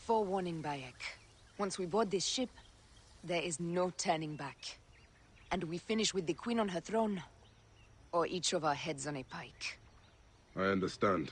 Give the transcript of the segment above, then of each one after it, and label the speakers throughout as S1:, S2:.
S1: Forewarning, Bayek. Once we board this ship, there is no turning back. And we finish with the Queen on her throne, or each of our heads on a pike.
S2: I understand.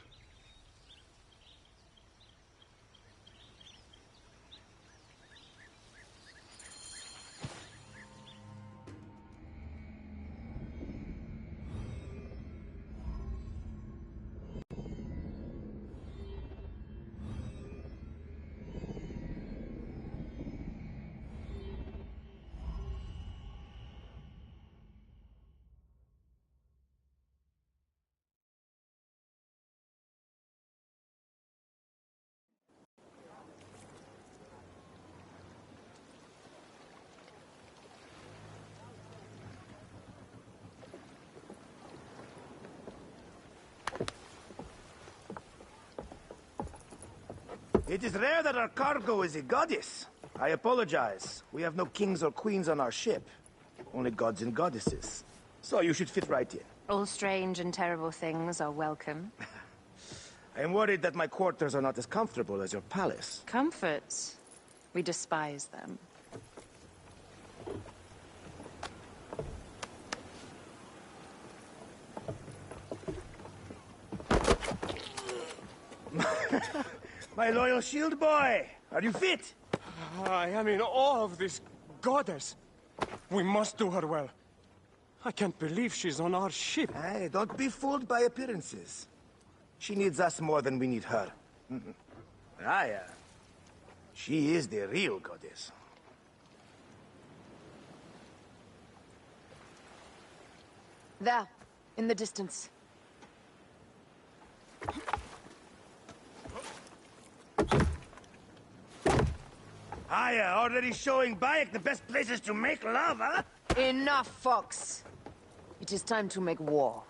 S3: It is rare that our cargo is a goddess. I apologize. We have no kings or queens on our ship. Only gods and goddesses. So you should fit right in.
S4: All strange and terrible things are welcome.
S3: I am worried that my quarters are not as comfortable as your palace.
S4: Comforts? We despise them.
S3: My loyal shield boy! Are you fit?
S5: I am in awe of this goddess. We must do her well. I can't believe she's on our ship.
S3: Hey, don't be fooled by appearances. She needs us more than we need her. She is the real goddess.
S1: There, in the distance.
S3: Aya, already showing Bayek the best places to make love, huh?
S1: Enough, Fox. It is time to make war.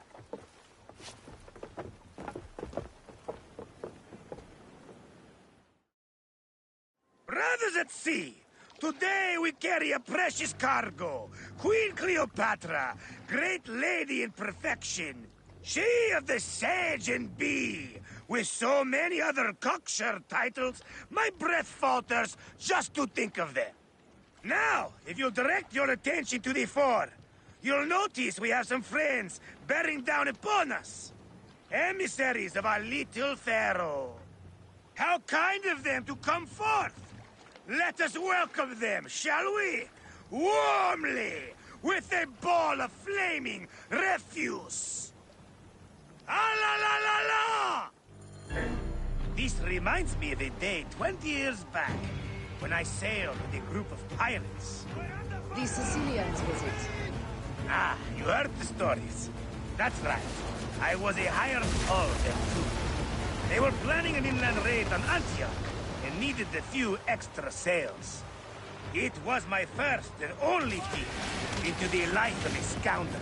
S3: Brothers at sea, today we carry a precious cargo. Queen Cleopatra, great lady in perfection. She of the Sage and Bee. With so many other cocksure titles, my breath falters just to think of them. Now, if you'll direct your attention to the fore, you'll notice we have some friends bearing down upon us. Emissaries of our little pharaoh. How kind of them to come forth! Let us welcome them, shall we? Warmly, with a ball of flaming refuse. Ah la la la la! This reminds me of a day 20 years back, when I sailed with a group of pirates.
S1: The Sicilians, was it?
S3: Ah, you heard the stories. That's right. I was a hired hull then too. They were planning an inland raid on Antioch, and needed a few extra sails. It was my first and only peek into the life of a scoundrel.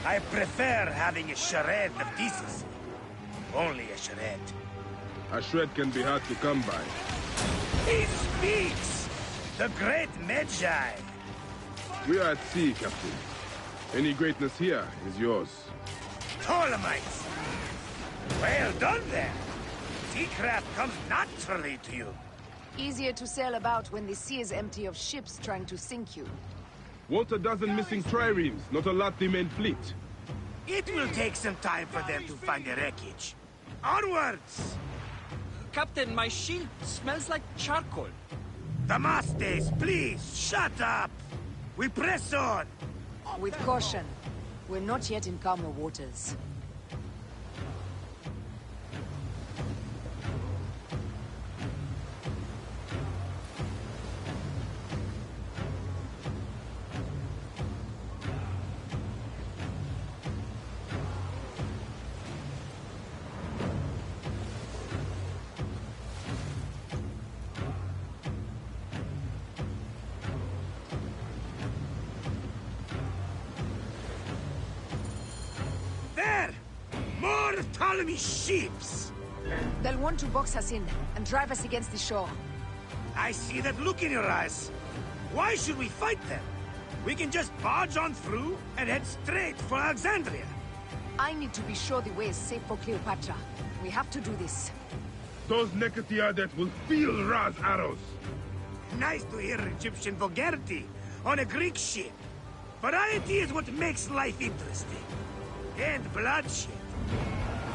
S3: I prefer having a shred of decency. Only a shred.
S2: A shred can be hard to come by.
S3: He speaks! The great Magi!
S2: We are at sea, Captain. Any greatness here is yours.
S3: Ptolemaites! Well done there! Seacraft comes naturally to you.
S1: Easier to sail about when the sea is empty of ships trying to sink you.
S2: Want a dozen missing triremes, not a lot the main fleet.
S3: It will take some time for them to find the wreckage. Onwards!
S6: Captain, my shield smells like charcoal.
S3: Damastes, please, shut up! We press on!
S1: With caution. We're not yet in calmer waters.
S3: Ptolemy ships!
S1: They'll want to box us in and drive us against the shore.
S3: I see that look in your eyes. Why should we fight them? We can just barge on through and head straight for Alexandria.
S1: I need to be sure the way is safe for Cleopatra. We have to do this.
S2: Those Nekatiadet will feel Ra's arrows.
S3: Nice to hear Egyptian vulgarity on a Greek ship. Variety is what makes life interesting. And bloodshed.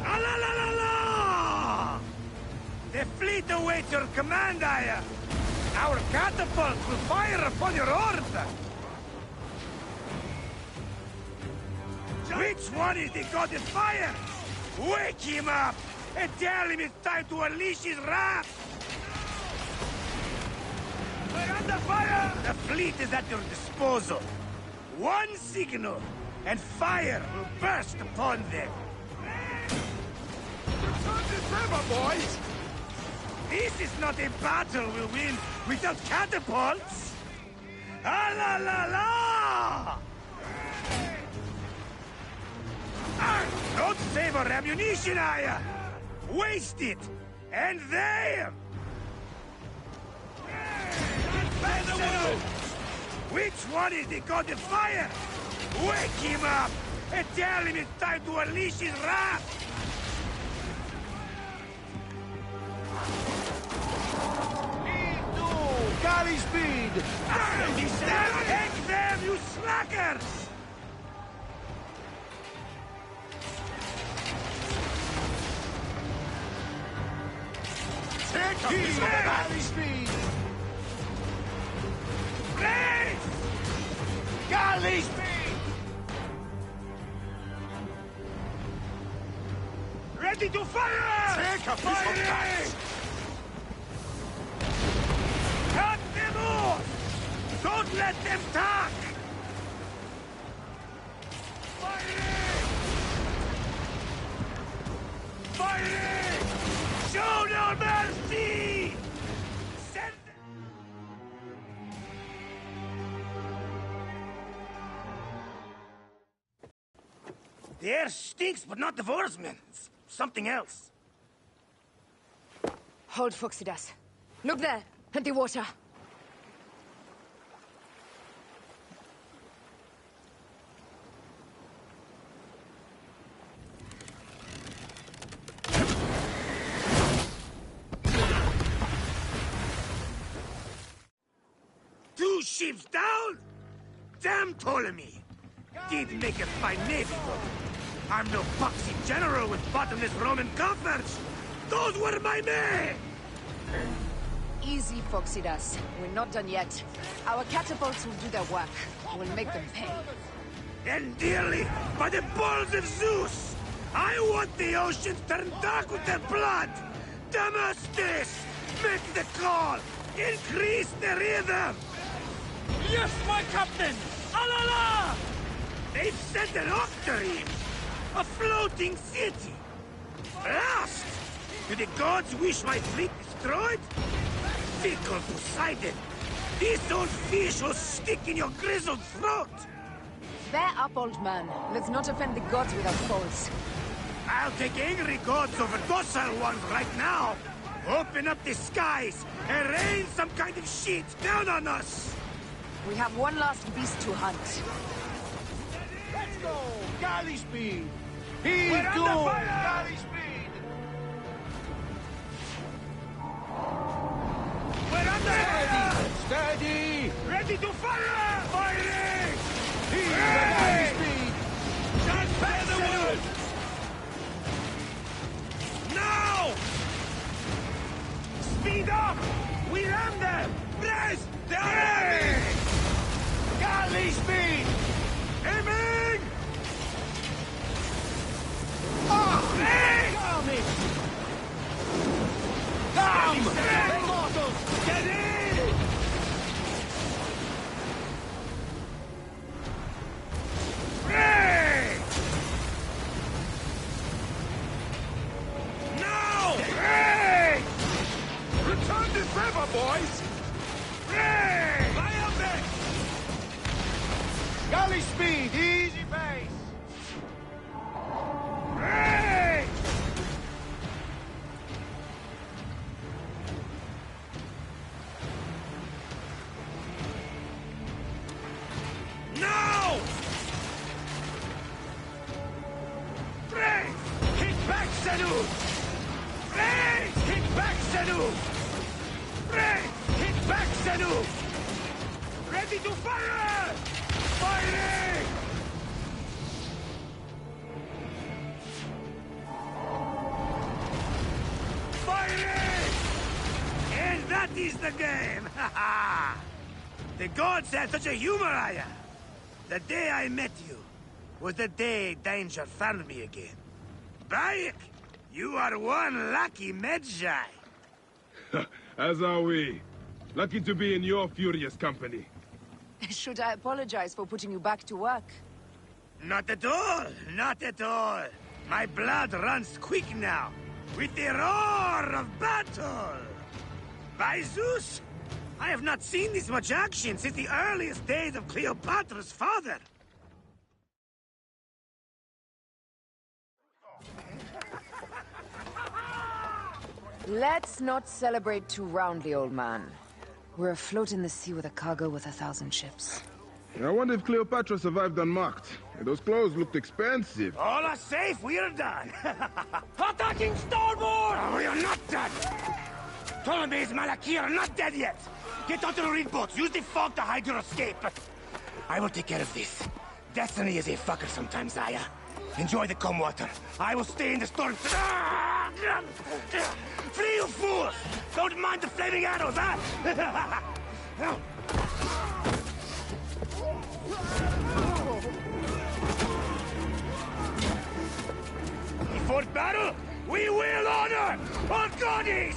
S3: Ah la la la la! The fleet awaits your command, Aya. Our catapults will fire upon your order. Which one is the god of fire? Wake him up and tell him it's time to unleash his wrath. We're under fire! The fleet is at your disposal. One signal, and fire will burst upon them.
S2: Return to river, boys!
S3: This is not a battle we'll win without catapults! Ah la la la! Don't save our ammunition, Aya! Waste it! And there! Which one is the god of fire? Wake him up and tell him it's time to unleash his wrath!
S7: Galley speed!
S3: Take them, you slackers!
S7: Take heed! Galley speed!
S3: Race!
S7: Galley speed!
S3: Ready to fire!
S7: Take a piece of that!
S3: Cut them off! Don't let them talk! Firing! Firing! Show no mercy! Send The air stinks, but not the Vorsman. It's something else.
S1: Hold, Phoxidas. Look there, at the water.
S3: Two ships down? Damn Ptolemy! Did make a fine navy, though. I'm no poxy general with bottomless Roman coffers! Those were my men!
S1: Easy, Phoxidas. We're not done yet. Our catapults will do their work. We'll make them pay.
S3: And dearly, by the balls of Zeus! I want the oceans turned dark with their blood! Damascus! Make the call! Increase the rhythm!
S6: Yes, my captain! Alala!
S3: They've sent an octarine! A floating city! Blast! Do the gods wish my fleet destroyed? Fickle Poseidon! This old fish will stick in your grizzled throat!
S1: Bear up, old man. Let's not offend the gods with our faults.
S3: I'll take angry gods over docile ones right now! Open up the skies and rain some kind of shit down on us!
S1: We have one last beast to hunt.
S7: Let's go! Galley speed! Heave
S3: We're
S7: to!
S3: under fire!
S7: Galley speed!
S3: We're under fire!
S7: Steady!
S3: Ready to fire! Firing!
S7: Heave the galley speed!
S3: Just bear the word! Now! Speed up! We ram them! Brace! They're enemy!
S7: Galley speed!
S3: Aiming!
S7: Ah! Damn!
S3: Damn!
S7: Immortals!
S3: Get in! Break! Now! Break!
S2: Return this river, boys!
S3: Break! Fire them!
S7: Galley speed! Easy pace!
S3: Break! Now! Break! Hit back, Salute! Break! Hit back! Ready to fire! Firing! Firing! And that is the game! Ha ha! The gods had such a humor, Aya. The day I met you was the day danger found me again. Bayek, you are one lucky Medjay.
S2: As are we. Lucky to be in your furious company.
S1: Should I apologize for putting you back to work?
S3: Not at all, not at all. My blood runs quick now, with the roar of battle. By Zeus, I have not seen this much action since the earliest days of Cleopatra's father.
S1: Let's not celebrate too roundly, old man. We're afloat in the sea with a cargo with 1,000 ships.
S2: I wonder if Cleopatra survived unmarked. Those clothes looked expensive.
S3: All are safe, we are done.
S5: Attacking starboard!
S3: Oh, we are not done. Ptolemy's Malakir are not dead yet. Get onto the reed boats. Use the fog to hide your escape. I will take care of this. Destiny is a fucker sometimes, Aya. Enjoy the calm water. I will stay in the storm. Flee, you fools! Don't mind the flaming arrows, huh? Before battle, we will honor our goddess!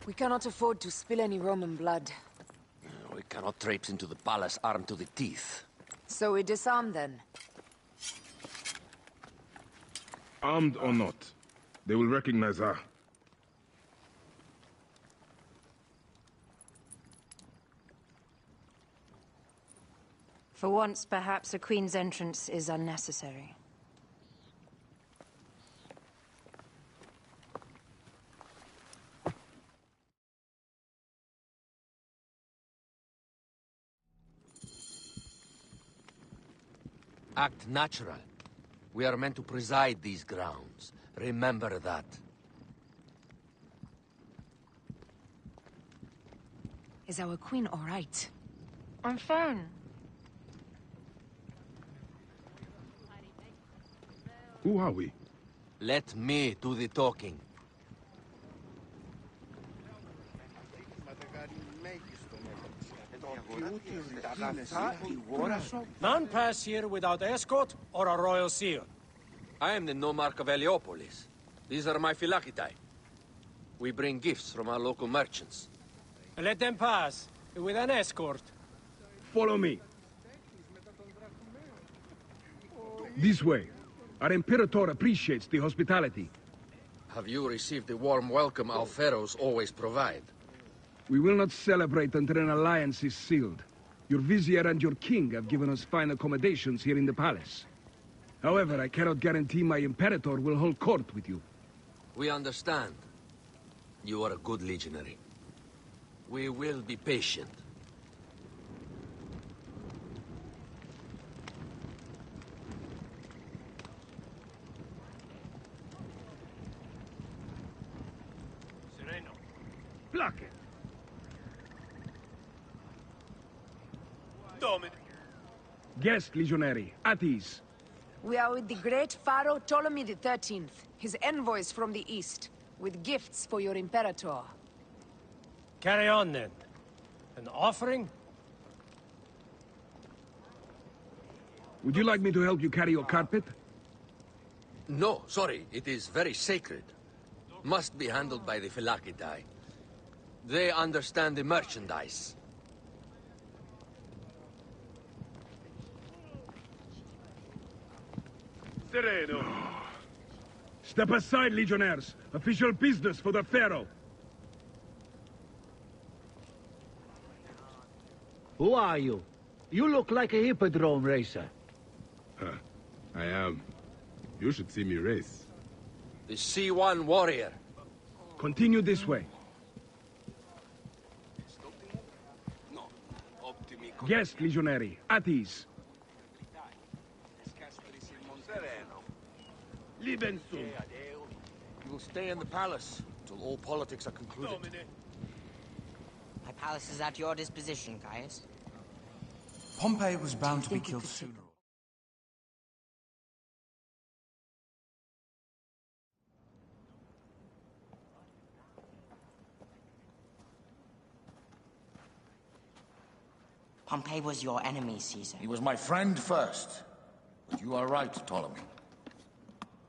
S1: We cannot afford to spill any Roman blood.
S8: We cannot traipse into the palace armed to the teeth.
S1: So we disarm then.
S2: Armed or not, they will recognize her.
S4: For once, perhaps a queen's entrance is unnecessary.
S8: Act natural. We are meant to preside these grounds. Remember that.
S1: Is our queen all right?
S4: I'm fine.
S2: Who are we?
S8: Let me do the talking.
S5: None pass here without escort or a royal seal.
S8: I am the nomarch of Heliopolis. These are my Phylakitae. We bring gifts from our local merchants.
S5: Let them pass, with an escort.
S2: Follow me. This way. Our Imperator appreciates the hospitality.
S8: Have you received the warm welcome our pharaohs always provide?
S2: We will not celebrate until an alliance is sealed. Your vizier and your king have given us fine accommodations here in the palace. However, I cannot guarantee my Imperator will hold court with you.
S8: We understand. You are a good legionary. We will be patient.
S5: Sereno.
S2: Pluck it!
S5: Domine.
S2: Guest, legionary. At ease.
S1: We are with the great pharaoh Ptolemy XIII, his envoys from the east. with gifts for your Imperator.
S5: Carry on, then. An offering?
S2: Would you like me to help you carry your carpet?
S8: No, sorry. It is very sacred. Must be handled by the Phylakitai. They understand the merchandise.
S7: Sereno.
S2: Step aside, Legionnaires. Official business for the Pharaoh.
S9: Who are you? You look like a hippodrome racer.
S10: I am. You should see me race.
S8: The C1 warrior.
S2: Continue this way. Yes, Legionary. At ease.
S7: Lieben sum.
S8: You will stay in the palace until all politics are concluded.
S11: My palace is at your disposition, Caius.
S12: Pompey was bound to be killed sooner.
S11: Pompey was your enemy, Caesar.
S13: He was my friend first. But you are right, Ptolemy.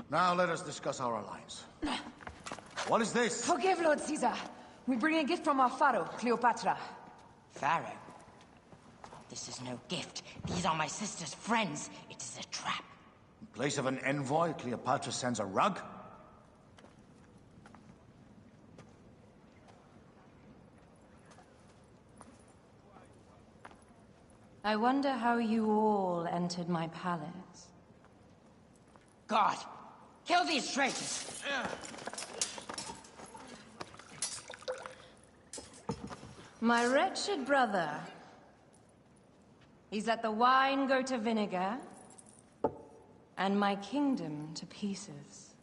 S13: Now let us discuss our alliance. What is this?
S1: Forgive, Lord Caesar. We bring a gift from our pharaoh, Cleopatra.
S11: Pharaoh? This is no gift. These are my sister's friends. It is a trap.
S13: In place of an envoy, Cleopatra sends a rug?
S4: I wonder how you all entered my palace.
S11: God! Kill these traitors!
S4: My wretched brother. He's let the wine go to vinegar, and my kingdom to pieces.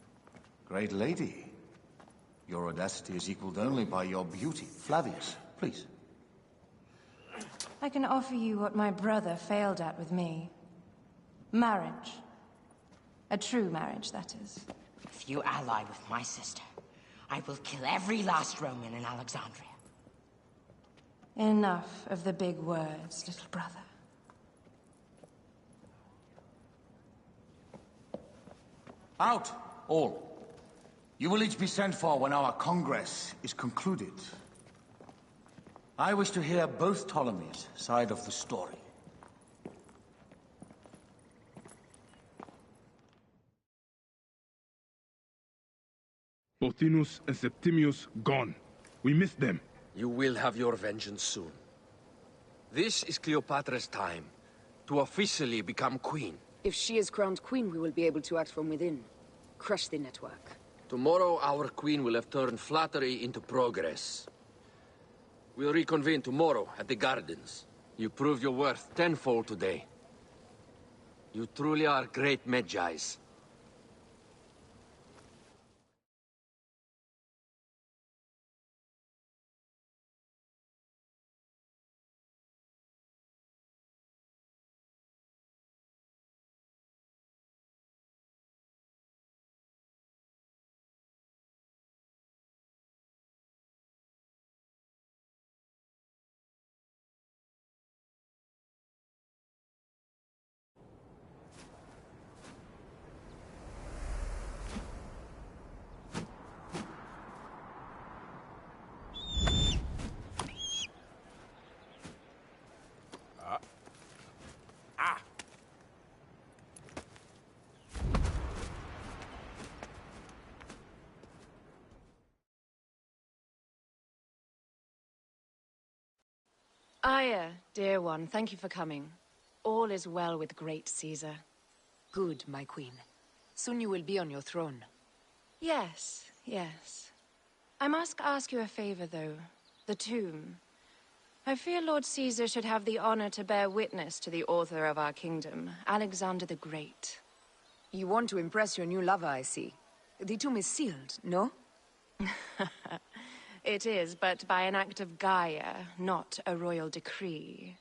S13: Great lady. Your audacity is equaled only by your beauty. Flavius, please.
S4: I can offer you what my brother failed at with me. Marriage. A true marriage, that is.
S11: If you ally with my sister, I will kill every last Roman in Alexandria.
S4: Enough of the big words, little brother.
S13: Out, all. You will each be sent for when our Congress is concluded. I wish to hear both Ptolemies' side of the story.
S10: Pothinus and Septimius gone. We missed them.
S8: You will have your vengeance soon. This is Cleopatra's time to officially become queen.
S1: If she is crowned queen, we will be able to act from within. Crush the network.
S8: Tomorrow, our queen will have turned flattery into progress. We'll reconvene tomorrow at the gardens. You proved your worth tenfold today. You truly are great Magi's.
S4: Aya, dear one, thank you for coming. All is well with great Caesar.
S1: Good, my queen. Soon you will be on your throne.
S4: Yes, yes. I must ask you a favor, though. The tomb. I fear Lord Caesar should have the honor to bear witness to the author of our kingdom, Alexander the Great.
S1: You want to impress your new lover, I see. The tomb is sealed, no?
S4: It is, but by an act of Gaia, not a royal decree.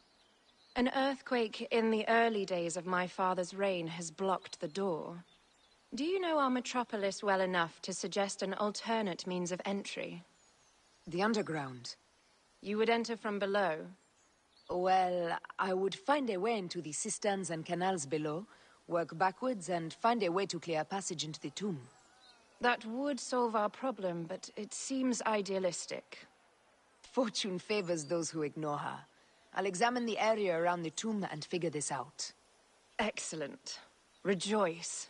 S4: An earthquake in the early days of my father's reign has blocked the door. Do you know our metropolis well enough to suggest an alternate means of entry?
S1: The underground.
S4: You would enter from below?
S1: Well, I would find a way into the cisterns and canals below, work backwards, and find a way to clear a passage into the tomb.
S4: That would solve our problem, but it seems idealistic.
S1: Fortune favors those who ignore her. I'll examine the area around the tomb and figure this out.
S4: Excellent. Rejoice.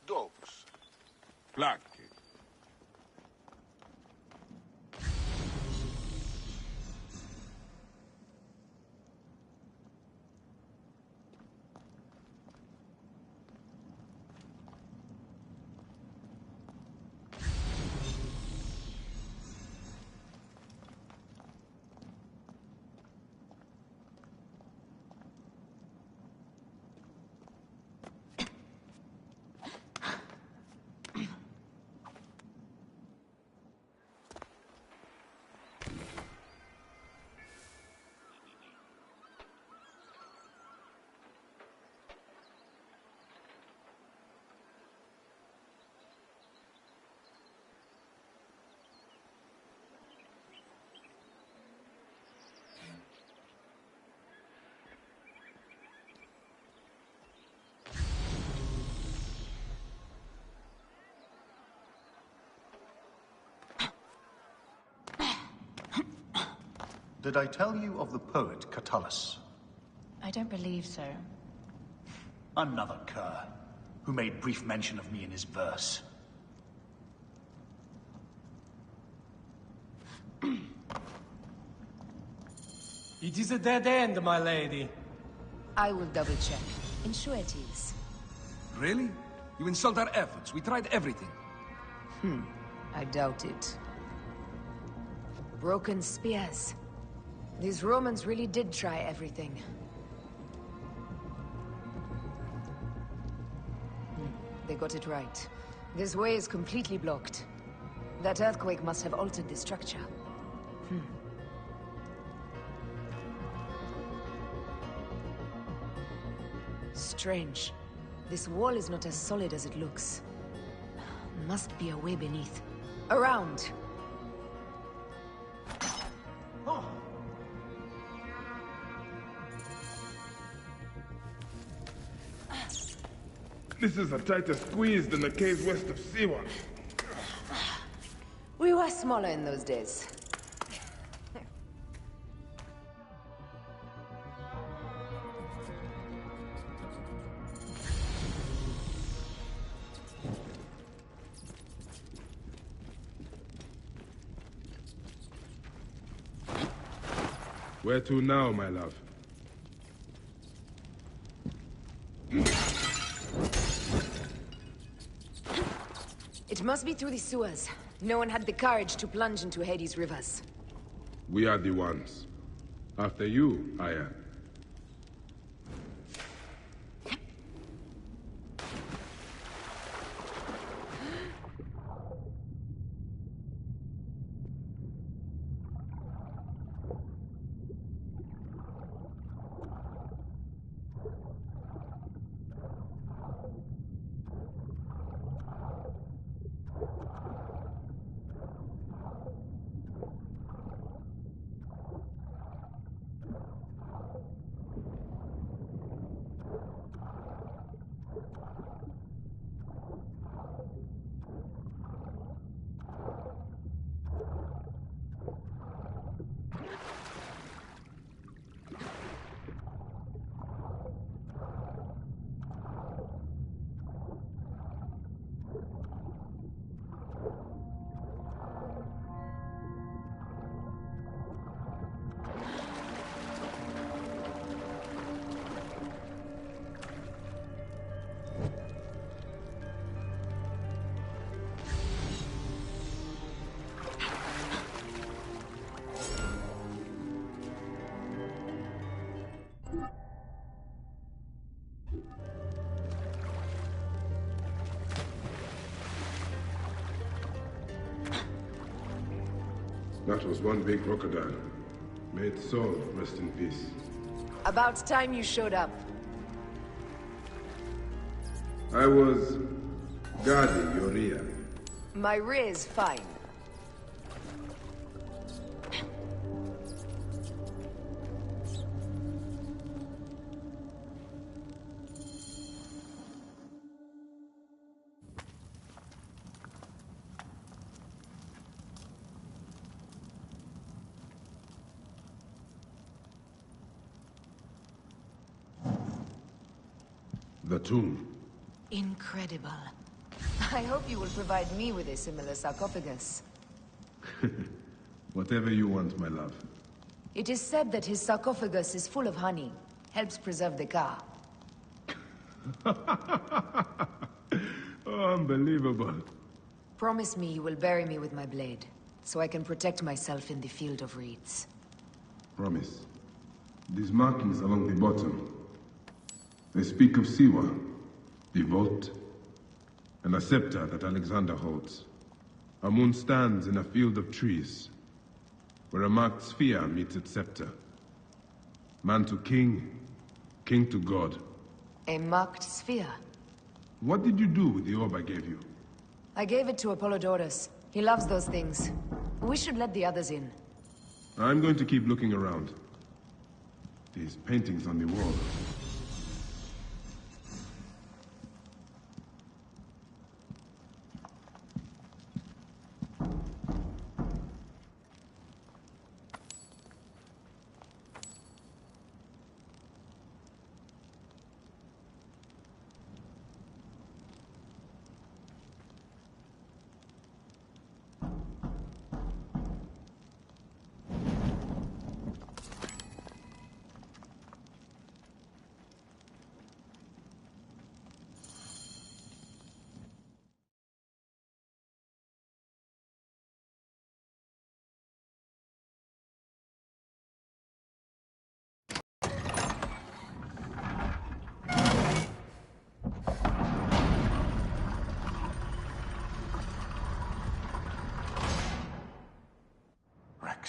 S7: Dogs. Placche.
S13: Did I tell you of the poet Catullus?
S11: I don't believe so.
S13: Another cur, who made brief mention of me in his verse.
S5: It is a dead end, my lady.
S1: I will double check. Ensure it is.
S2: Really? You insult our efforts. We tried everything.
S1: I doubt it. Broken spears. These Romans really did try everything. They got it right. This way is completely blocked. That earthquake must have altered the structure. Strange. This wall is not as solid as it looks. Must be a way beneath. Around!
S7: This is a tighter squeeze than the caves west of Siwa.
S1: We were smaller in those days.
S10: Where to now, my love?
S1: It must be through the sewers. No one had the courage to plunge into Hades' rivers.
S10: We are the ones. After you, Aya. That was one big crocodile. May its soul rest in peace.
S1: About time you showed up.
S10: I was guarding your rear.
S1: My rear is fine.
S10: The tomb.
S1: Incredible. I hope you will provide me with a similar sarcophagus.
S10: Whatever you want, my love.
S1: It is said that his sarcophagus is full of honey. Helps preserve the car.
S10: Oh, unbelievable.
S1: Promise me you will bury me with my blade, so I can protect myself in the field of reeds.
S10: Promise. These markings along the bottom, they speak of Siwa, the vault, and a scepter that Alexander holds. Our moon stands in a field of trees, where a marked sphere meets its scepter. Man to king, king to god.
S1: A marked sphere?
S10: What did you do with the orb I gave you?
S1: I gave it to Apollodorus. He loves those things. We should let the others in.
S10: I'm going to keep looking around. These paintings on the wall.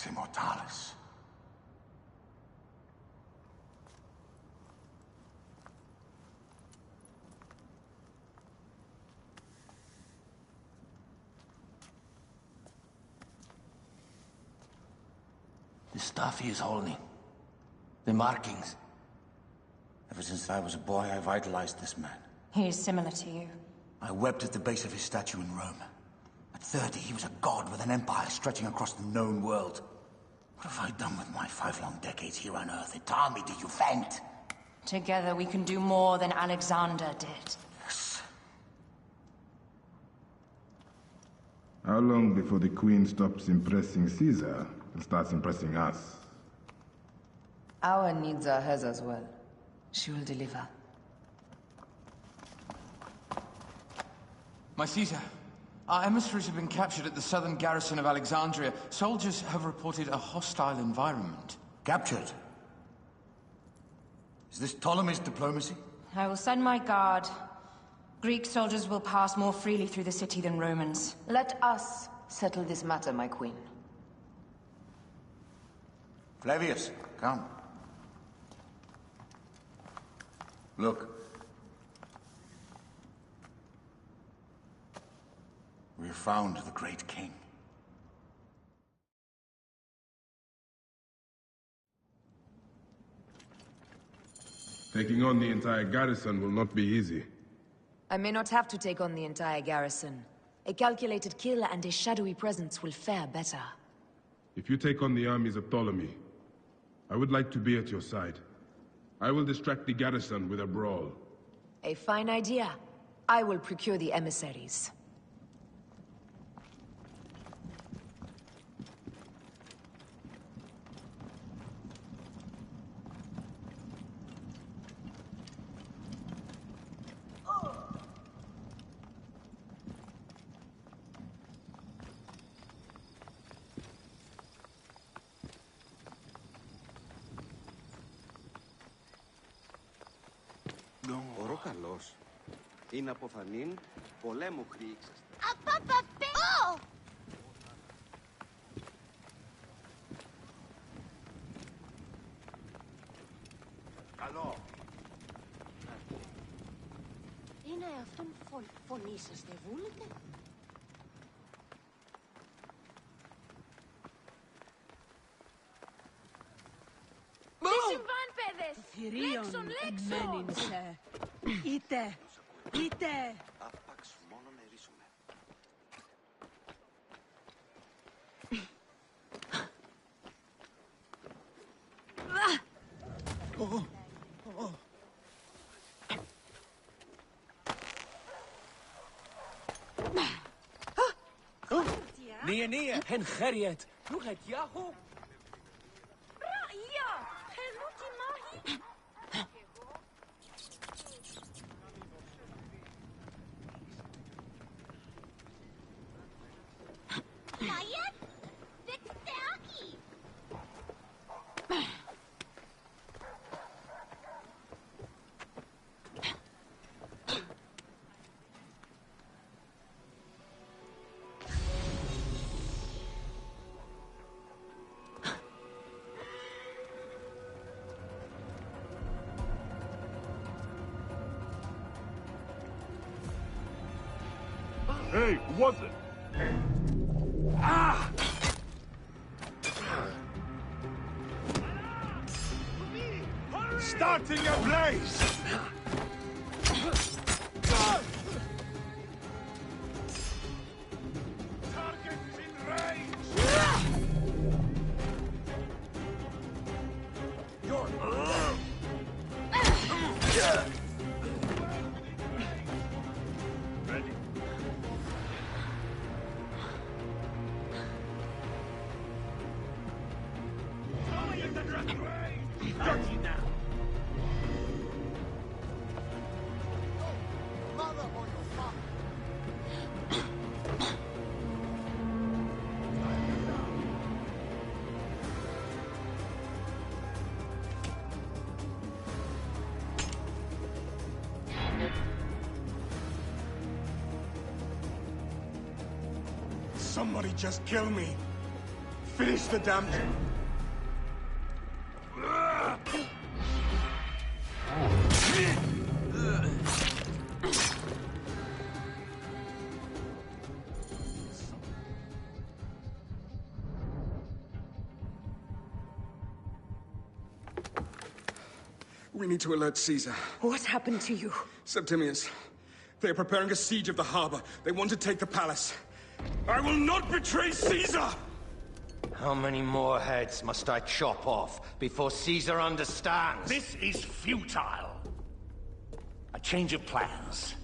S13: Immortalis.
S14: The stuff he is holding. The markings. Ever since I was a boy, I've idolized this man.
S11: He is similar to you.
S13: I wept at the base of his statue in Rome. At 30, he was a god with an empire stretching across the known world. What have I done with my 5 long decades here on Earth? Tell me, do you faint?
S11: Together we can do more than Alexander did.
S13: Yes.
S7: How long before the Queen stops impressing Caesar and starts impressing us?
S1: Our needs are hers as well. She will deliver.
S12: My Caesar, our emissaries have been captured at the southern garrison of Alexandria. Soldiers have reported a hostile environment.
S13: Captured? Is this Ptolemy's diplomacy?
S11: I will send my guard. Greek soldiers will pass more freely through the city than Romans.
S1: Let us settle this matter, my queen.
S13: Flavius, come. Look. We have found the great king.
S10: Taking on the entire garrison will not be easy.
S1: I may not have to take on the entire garrison. A calculated kill and a shadowy presence will fare better.
S10: If you take on the armies of Ptolemy, I would like to be at your side. I will distract the garrison with a brawl.
S1: A fine idea. I will procure the emissaries.
S15: Ωρό καλός. Είναι αποθανήν, πολέμου χρήξας.
S11: αυτόν φωνή σας δεν βούλετε?
S1: Τι συμβάν, παιδες! Λέξον, λέξον!
S16: Είτε!
S15: Άπαξ μόνο με ρίσουμε.
S6: Nia, hen Gerriet. Nog het Yahoo.
S1: Ja, Geruti Mahi!
S11: Mayat? Dexteraki!
S10: Hey, who was it?
S3: Ah! Starting a blaze! Targets in range! You're... Ready. Got you now. Mother or your father. Somebody just kill me. Finish the damn thing.
S2: We need to alert Caesar.
S1: What happened to you?
S2: Septimius. They are preparing a siege of the harbor. They want to take the palace. I will not betray Caesar!
S14: How many more heads must I chop off before Caesar understands?
S13: This is futile. A change of plans.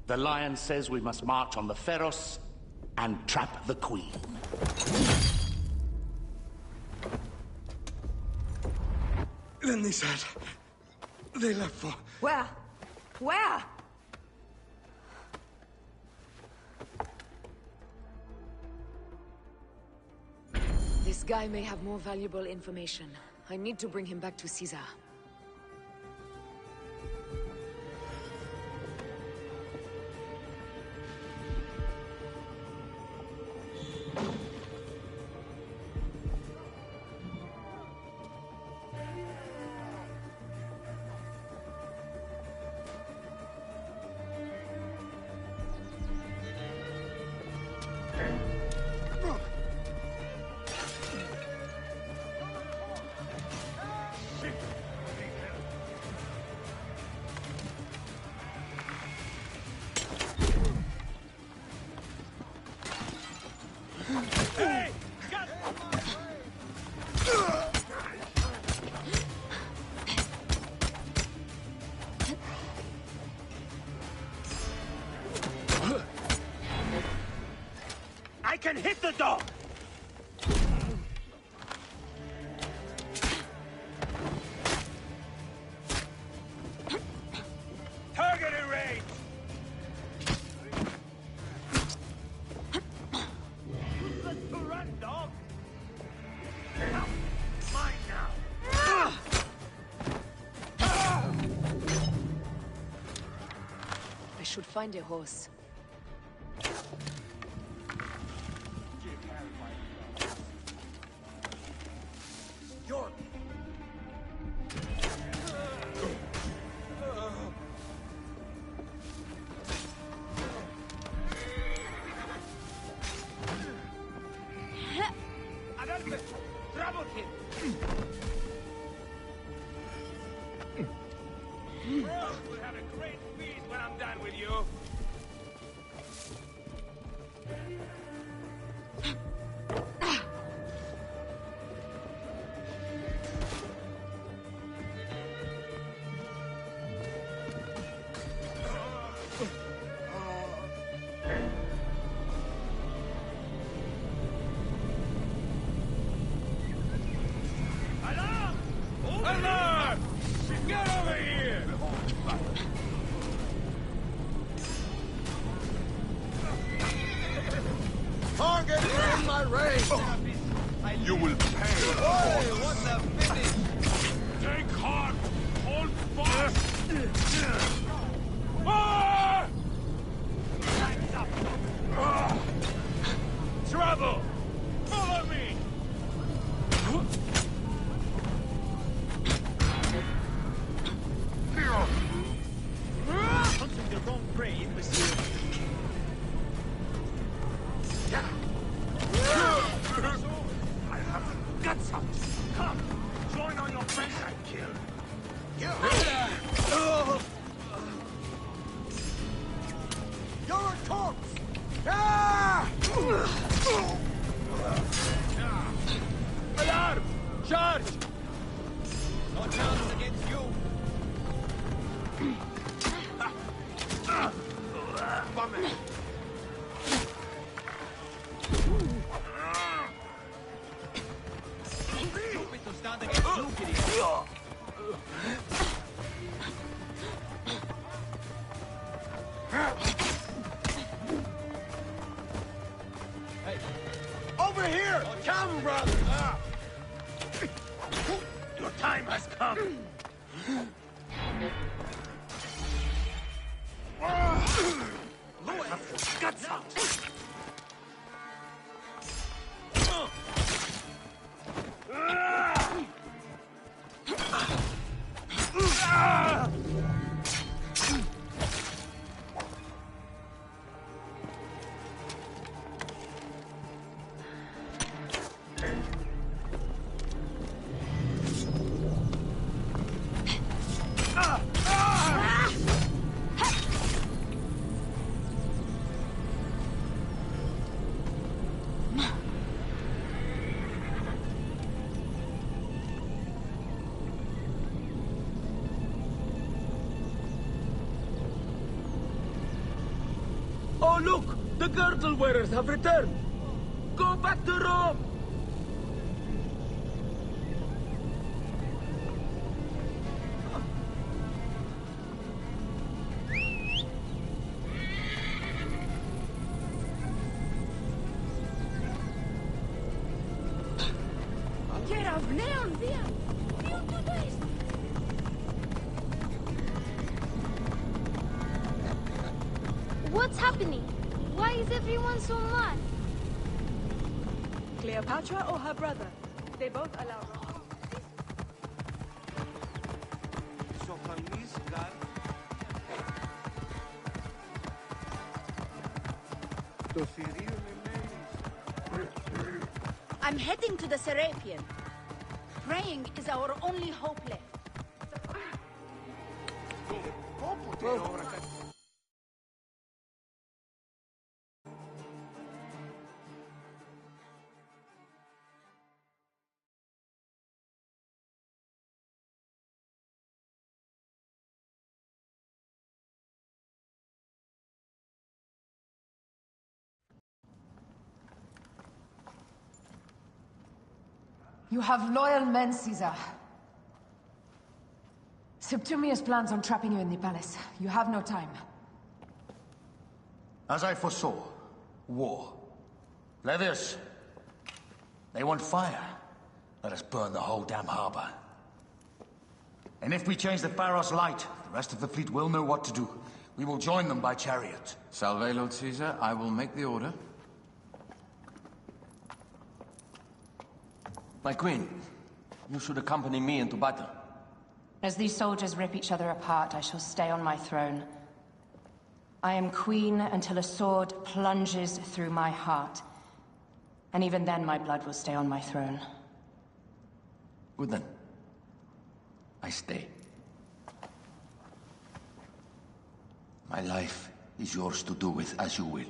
S13: The Lion says we must march on the Pharos and trap the Queen.
S2: Then they said... they left for...
S1: Where? Where? This guy may have more valuable information. I need to bring him back to Caesar.
S3: I can hit the dog! Target in range! Let's to run, dog! Mine now!
S1: I should find a horse.
S3: you.
S16: Alarm! Get over here!
S3: Target in my range!
S16: You will pay!
S3: Oi, what the finish?
S16: Take heart! Hold fast! Ah! Trouble! Follow me!
S3: Hunting the wrong prey, imbecile.
S16: I have guts out! Come! Join on your friends I killed!
S3: You're a corpse! Ah!
S16: Alarm! Charge!
S3: No chance against you.
S16: Bummer!
S3: Stupid to stand against you, Gideon. Hey, over here! Come, brother!
S16: Your time has come!
S3: Lower your guts out!
S9: Oh, look! The girdle wearers have returned! Go back to Rome!
S17: What's happening? Why is everyone so mad?
S18: Cleopatra or her brother? They both allow...
S19: I'm heading to the Serapion. Praying is our only hope left.
S1: You have loyal men, Caesar. Septimius plans on trapping you in the palace. You have no time.
S13: As I foresaw, war. Levius, they want fire. Let us burn the whole damn harbor. And if we change the Pharos light, the rest of the fleet will know what to do. We will join them by chariot.
S8: Salve, Lord Caesar. I will make the order. My queen, you should accompany me into battle.
S4: As these soldiers rip each other apart, I shall stay on my throne. I am queen until a sword plunges through my heart. And even then, my blood will stay on my throne.
S8: Good then. I stay. My life
S14: is yours to do with as you will.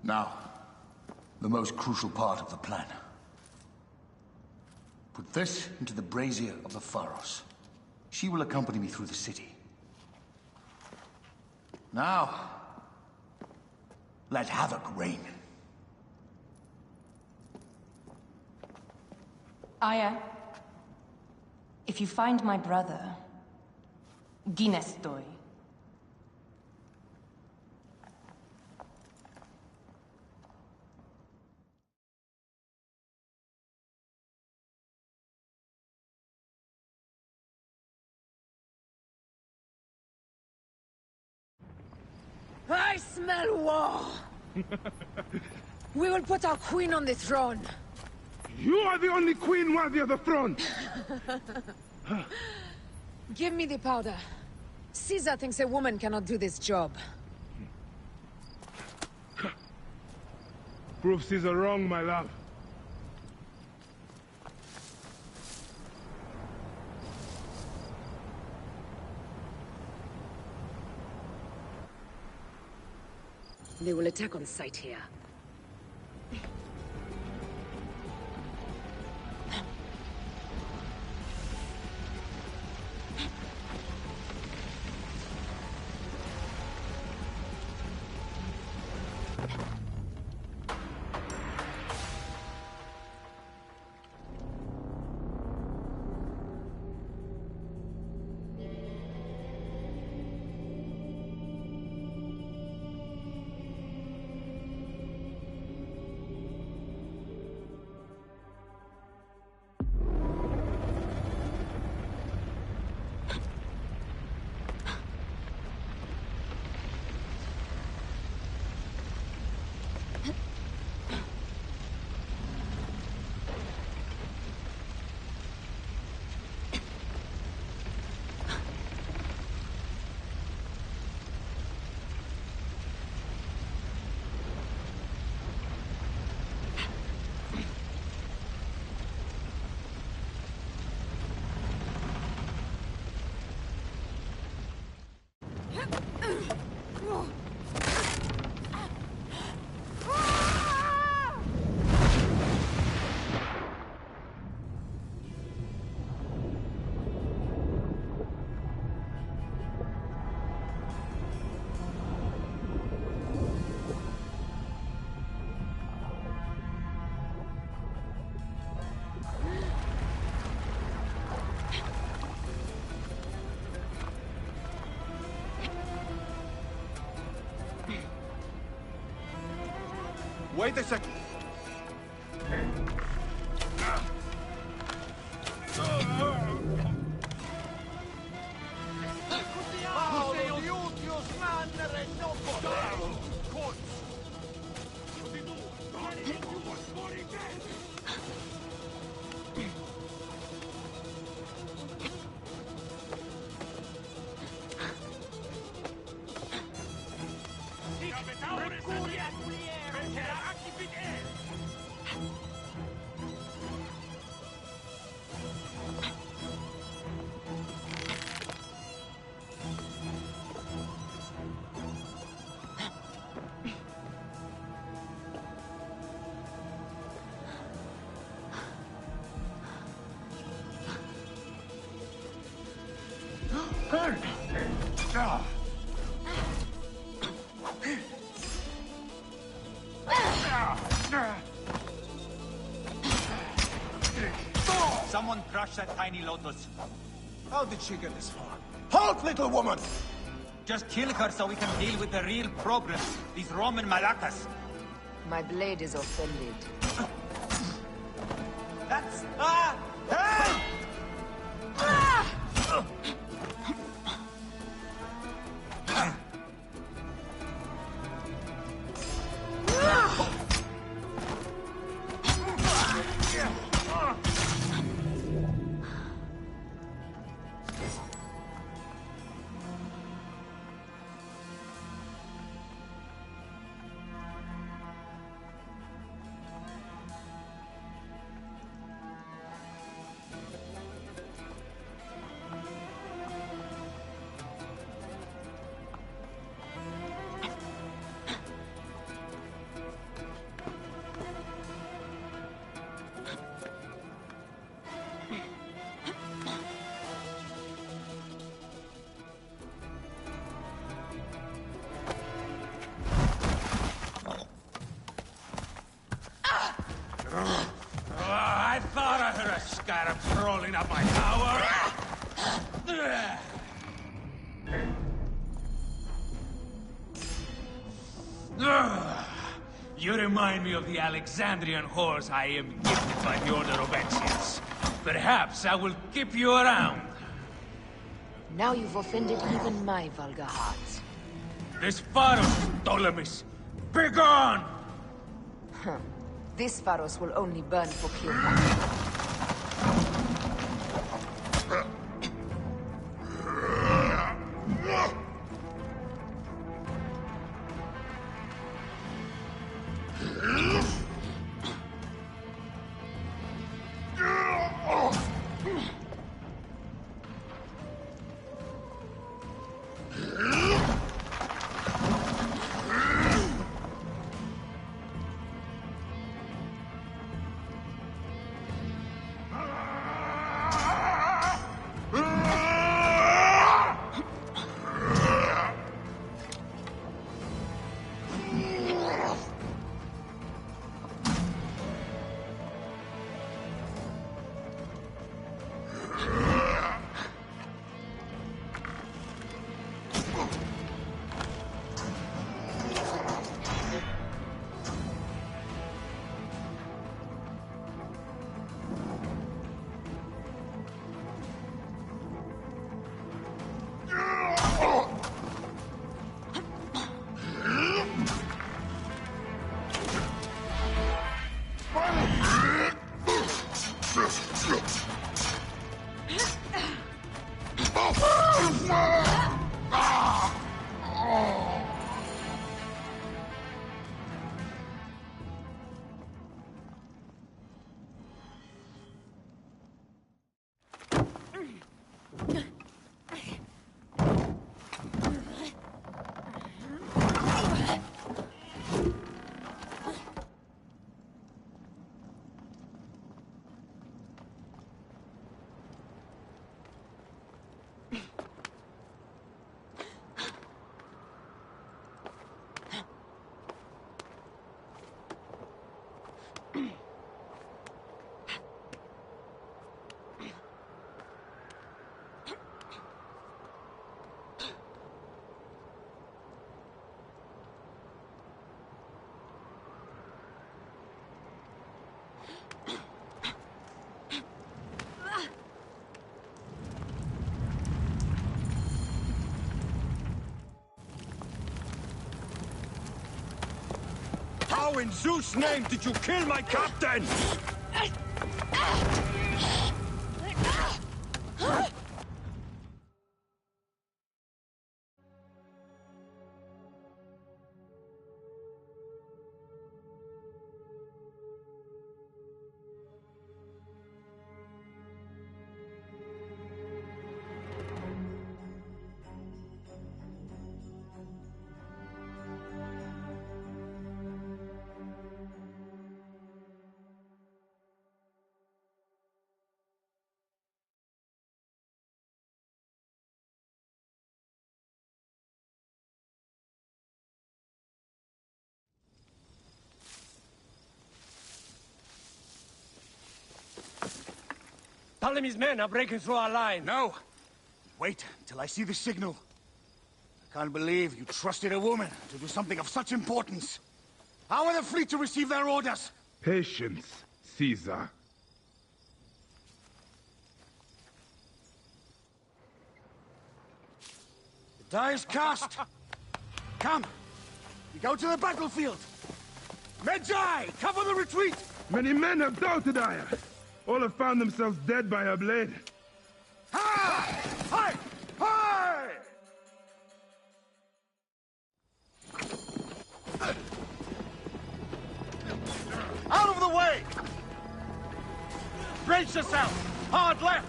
S14: Now, the most crucial part of the plan. Put this into the brazier of the Pharos. She will accompany me through the city. Now, let havoc reign.
S20: Aya, if you find my brother, Ginestoi.
S1: I smell war! We will put our queen on the throne.
S2: You are the only queen worthy of the throne!
S1: Give me the powder. Caesar thinks a woman cannot do this job.
S2: Prove Caesar wrong, my love.
S1: They will attack on sight here.
S16: Wait a second.
S21: Someone crush that tiny lotus.
S16: How did she get this far? Halt, little woman!
S21: Just kill her so we can deal with the real problem. These Roman malacas.
S1: My blade is offended.
S21: That's...
S16: Hey! I thought I heard a scarab crawling up my tower. You remind me of the Alexandrian horse I am gifted by the Order of Ancients. Perhaps I will keep you around.
S1: Now you've offended even my vulgar heart.
S16: This Pharos, Ptolemies! Begone!
S1: Huh. This Pharos will only burn for Cleopatra.
S3: How in Zeus' name did you kill my captain?
S16: Ptolemy's men are breaking through our line.
S3: No! Wait till I see the signal. I can't believe you trusted a woman to do something of such importance. How are the fleet to receive their orders?
S10: Patience, Caesar.
S3: The die is cast. Come, we go to the battlefield. Medjay, cover the retreat!
S10: Many men have doubted Aya. All have found themselves dead by her blade.
S3: Hi! Hi! Hi! Out of the way!
S16: Brace yourself! Hard left!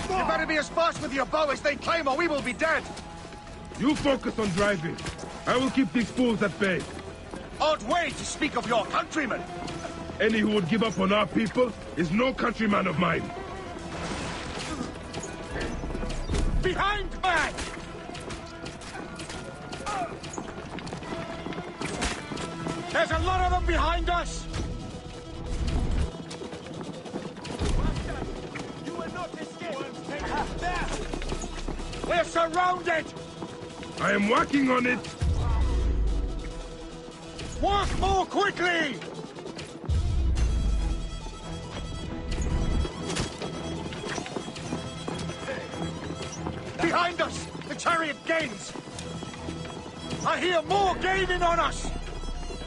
S3: You better be as fast with your bow as they claim, or we will be dead!
S10: You focus on driving. I will keep these fools at bay.
S3: Odd way to speak of your countrymen!
S10: Any who would give up on our people is no countryman of mine.
S3: Behind man!
S9: There's a lot of them behind us! You will not escape! There! We're surrounded!
S10: I am working on it!
S9: Work more quickly! Behind us! The chariot gains! I hear more gaining on us!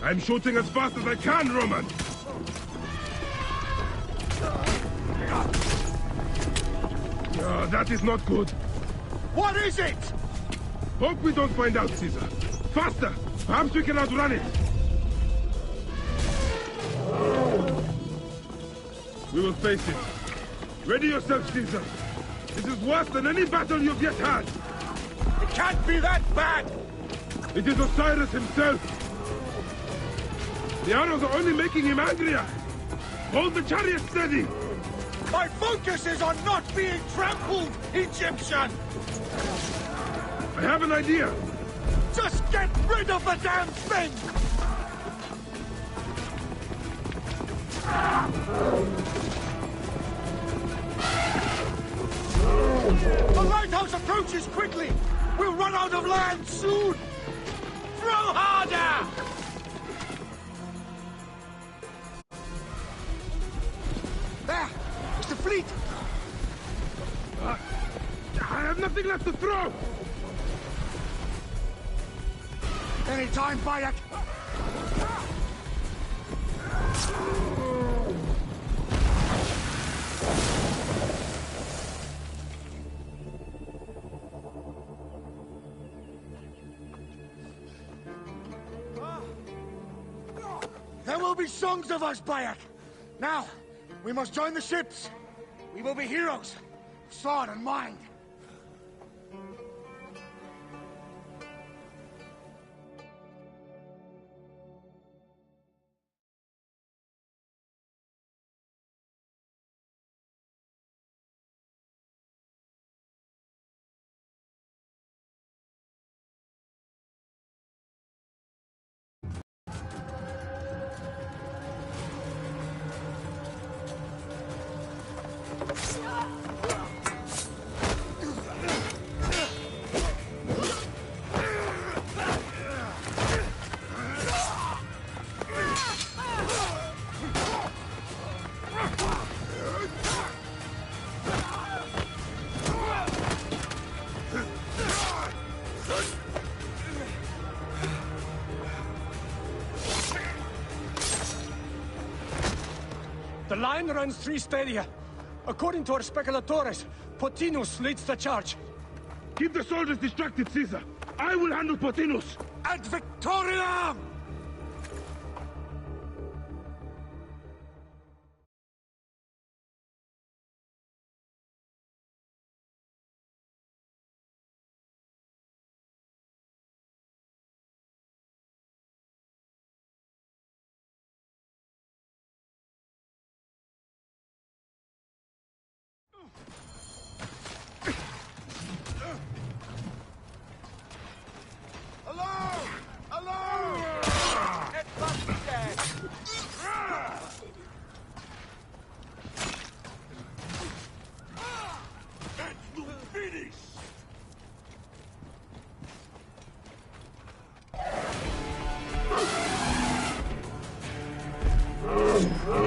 S10: I'm shooting as fast as I can, Roman! Oh, that is not good.
S9: What is it?
S10: Hope we don't find out, Caesar. Faster! Perhaps we can outrun it! We will face it. Ready yourself, Caesar. This is worse than any battle you've yet had.
S9: It can't be that bad!
S10: It is Osiris himself. The arrows are only making him angrier. Hold the chariot steady.
S9: My focus is on not being trampled, Egyptian!
S10: I have an idea.
S9: Just get rid of the damn thing! The lighthouse approaches quickly! We'll run out of land soon! Throw harder! There! It's the fleet!
S10: I have nothing left to throw!
S9: Any time, Bayek! There will be songs of us, Bayek! Now, we must join the ships! We will be heroes, sword and mind!
S5: The line runs 3 stadia. According to our speculatores, Pothinus leads the charge.
S10: Keep the soldiers distracted, Caesar. I will handle Pothinus.
S9: Ad Victoriam!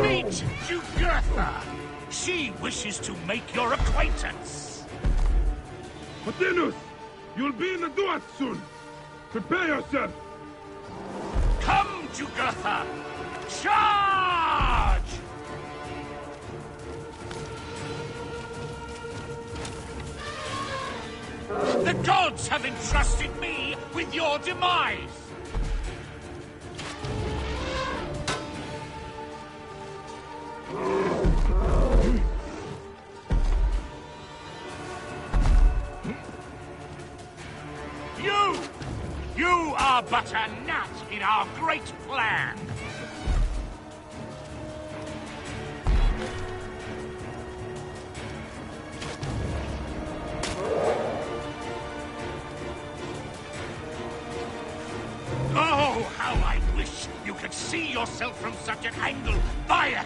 S3: Meet Jugurtha! She wishes to make your acquaintance!
S10: Pothinus! You'll be in the Duat soon! Prepare yourself!
S3: Come, Jugurtha! Charge! The gods have entrusted me with your demise! You are but a gnat in our great plan! Oh, how I wish wish you could see yourself from such an angle, Bayek!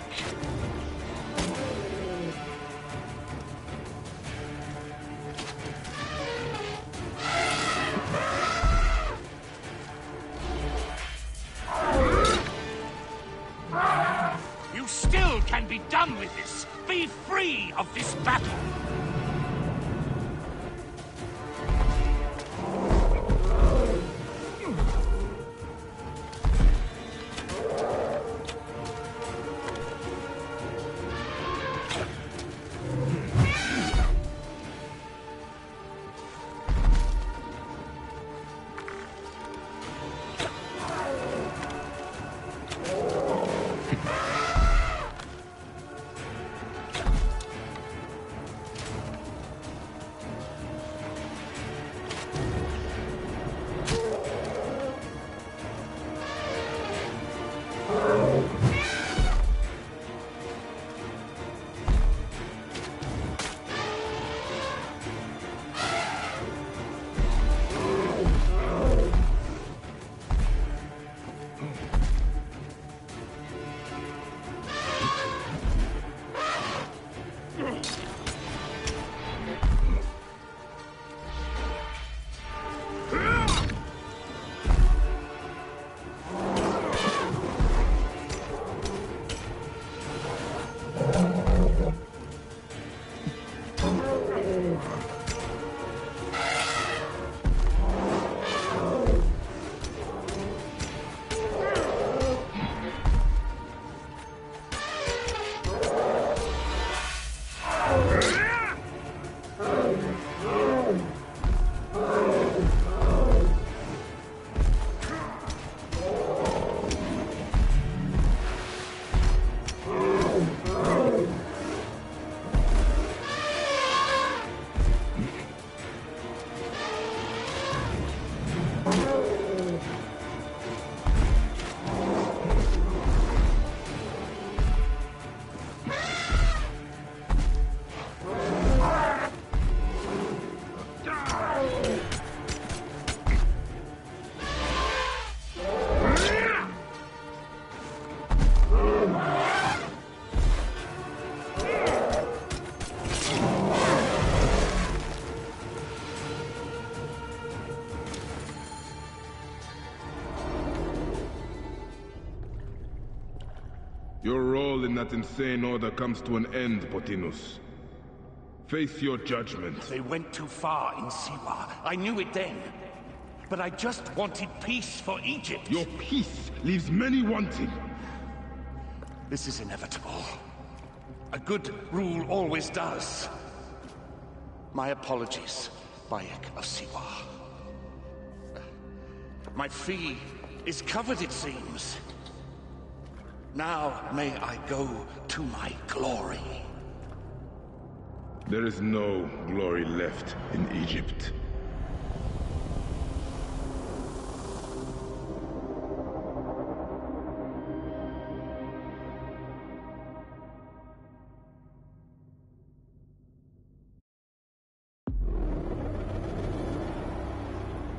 S3: You still can be done with this. Be free of this battle.
S10: Your role in that insane order comes to an end, Pothinus. Face your judgment.
S3: They went too far in Siwa. I knew it then. But I just wanted peace for Egypt.
S10: Your peace leaves many wanting.
S3: This is inevitable. A good rule always does. My apologies, Bayek of Siwa. My fee is covered, it seems. Now may I go to my glory.
S10: There is no glory left in Egypt.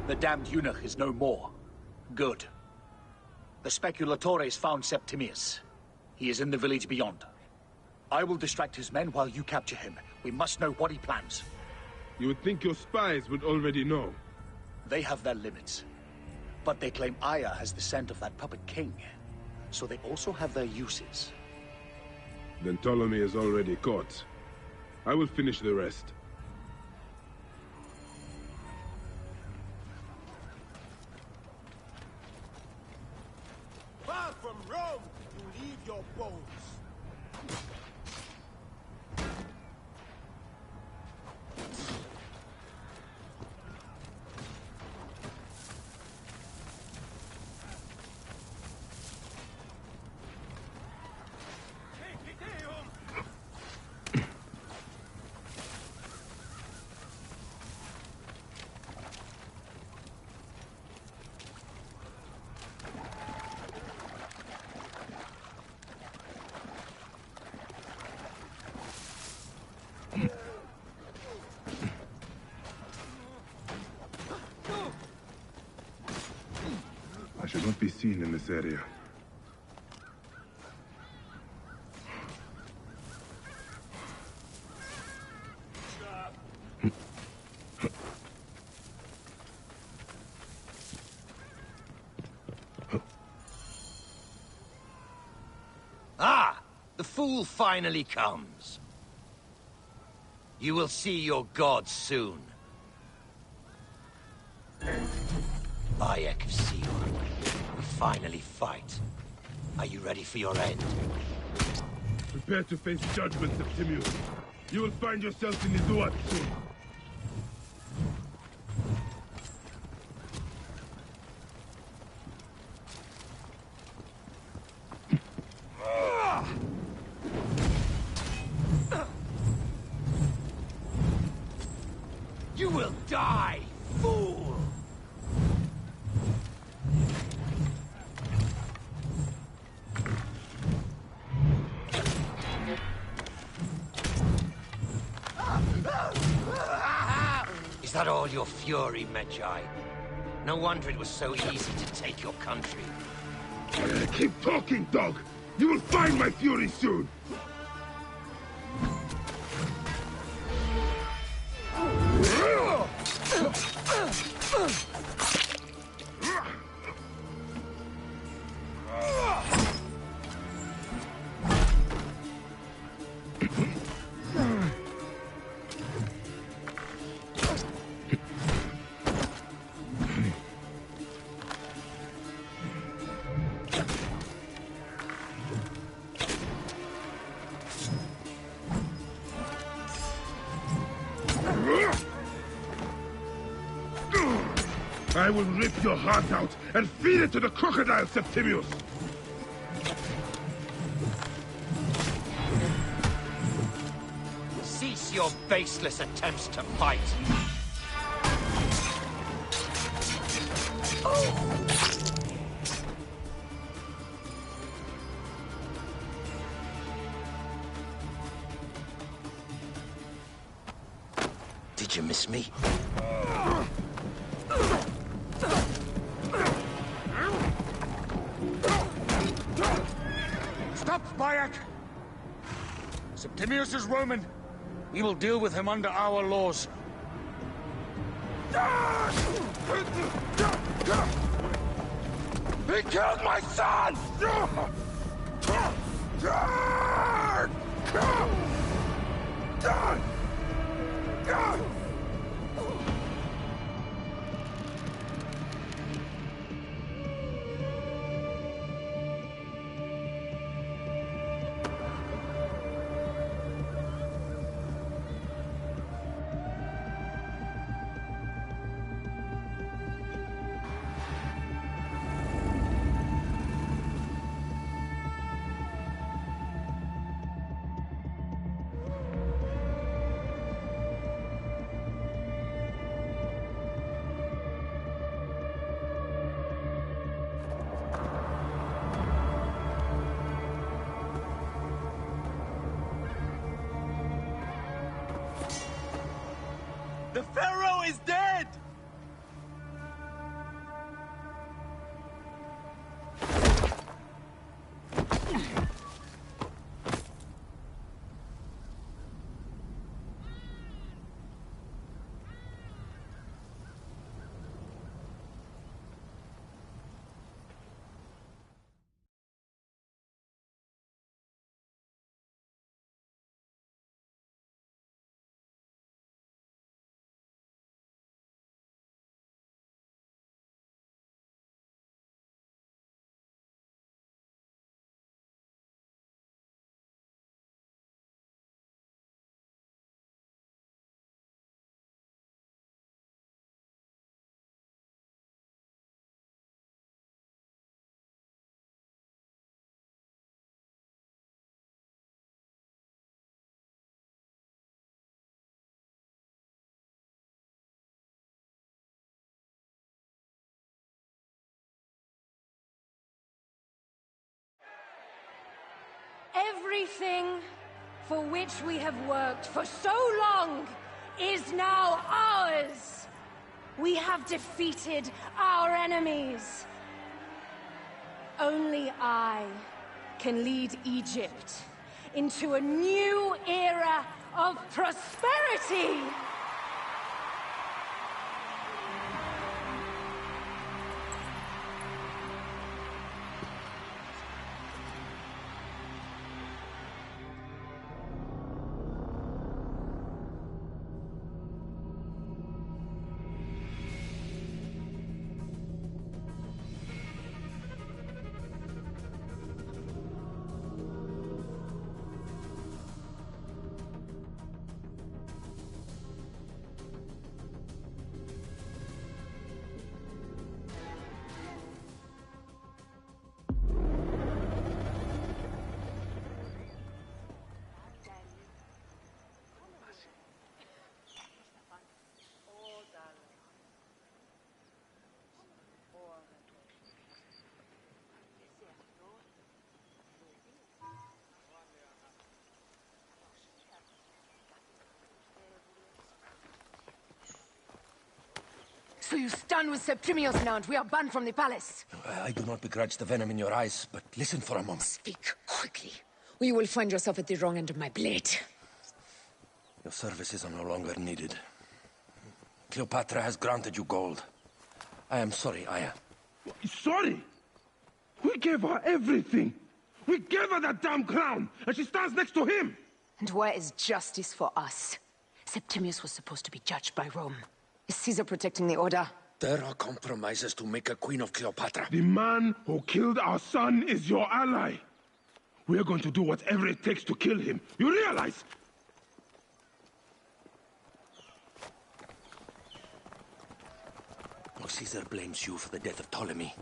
S7: The damned eunuch is no more. Good. The Speculatores found Septimius. He is in the village beyond. I will distract his men while you capture him. We must know what he plans.
S10: You would think your spies would already know.
S7: They have their limits. But they claim Aya has the scent of that puppet king. So they also have their uses.
S10: Then Ptolemy is already caught. I will finish the rest.
S9: Far from Rome, you leave your bones.
S10: be seen in this area.
S12: Ah! The fool finally comes. You will see your gods soon. Bayek of Siwa, we finally fight. Are you ready for your end?
S10: Prepare to face judgment, Septimius. You will find yourself in the Duat soon.
S12: You will die, fool! Is that all your fury, Medjay? No wonder it was so easy to take your country.
S10: Keep talking, dog! You will find my fury soon! I will rip your heart out and feed it to the crocodile, Septimius!
S12: Cease your baseless attempts to fight. Did you miss me?
S9: Stop, Bayek! Septimius is Roman. We will deal with him under our laws.
S10: He killed my son!
S21: The Pharaoh is dead!
S4: Everything for which we have worked for so long is now ours. We have defeated our enemies.
S15: Only I can lead Egypt into a new era of prosperity!
S1: So you stand with Septimius now, and we are banned from the palace.
S14: I do not begrudge the venom in your eyes, but listen for a moment.
S1: Speak quickly, or you will find yourself at the wrong end of my blade.
S14: Your services are no longer needed. Cleopatra has granted you gold. I am sorry, Aya.
S10: Sorry? We gave her everything. We gave her that damn crown, and she stands next to him.
S1: And where is justice for us? Septimius was supposed to be judged by Rome. Is Caesar protecting the order?
S14: There are compromises to make a queen of Cleopatra.
S10: The man who killed our son is your ally. We are going to do whatever it takes to kill him. You realize?
S14: Caesar blames you for the death of Ptolemy.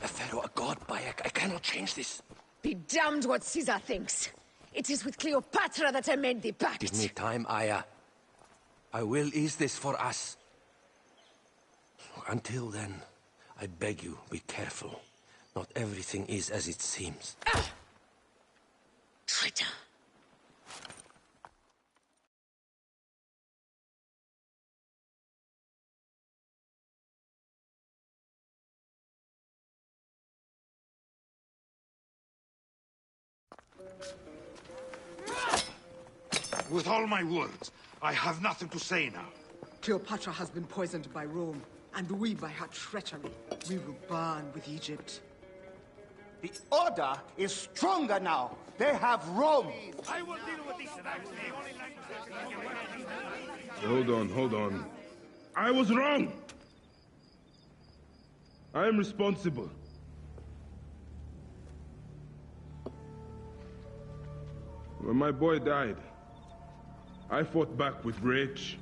S14: A pharaoh, a god, Bayek. I cannot change this.
S1: Be damned what Caesar thinks. It is with Cleopatra that I made the pact.
S14: Give me time, Aya. I will ease this for us. Until then, I beg you, be careful. Not everything is as it seems.
S1: Traitor.
S3: With all my words, I have nothing to say now.
S22: Cleopatra has been poisoned by Rome, and we by her treachery. We will burn with Egypt.
S9: The Order is stronger now. They have Rome.
S3: I will deal with this.
S10: Hold on. I was wrong. I am responsible. When my boy died, I fought back with rage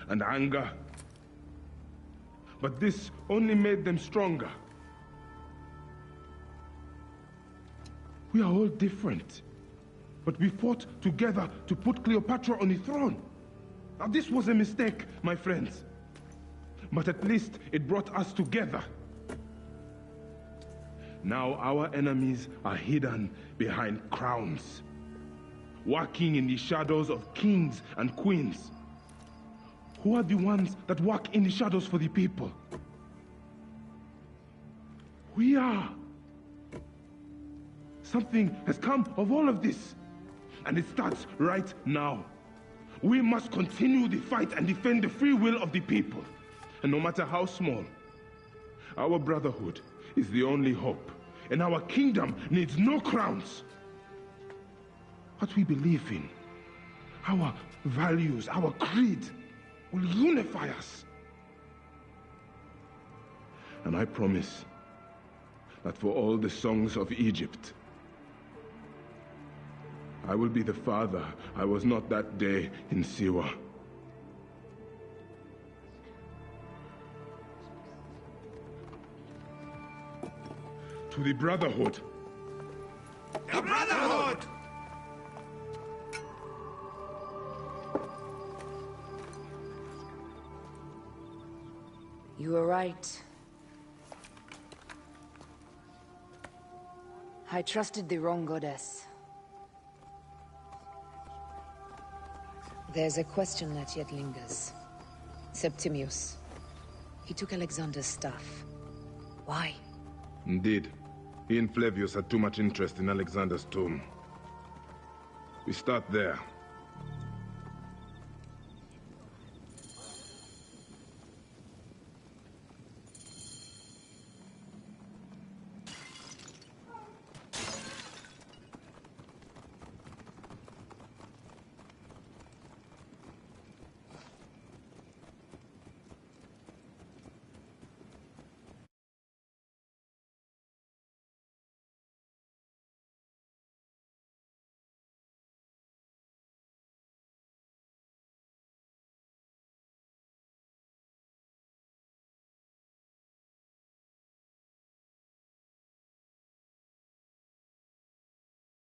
S10: and anger. But this only made them stronger. We are all different. But we fought together to put Cleopatra on the throne. Now this was a mistake, my friends. But at least it brought us together. Now our enemies are hidden behind crowns, walking in the shadows of kings and queens. Who are the ones that walk in the shadows for the people? We are. Something has come of all of this, and it starts right now. We must continue the fight and defend the free will of the people. And no matter how small, our brotherhood is the only hope, and our kingdom needs no crowns. What we believe in, our values, our creed, will unify us. And I promise that for all the songs of Egypt, I will be the father I was not that day in Siwa. To the Brotherhood.
S3: The Brotherhood!
S1: You were right. I trusted the wrong goddess. There's a question that yet lingers. Septimius. He took Alexander's staff. Why?
S10: Indeed. He and Flavius had too much interest in Alexander's tomb. We start there.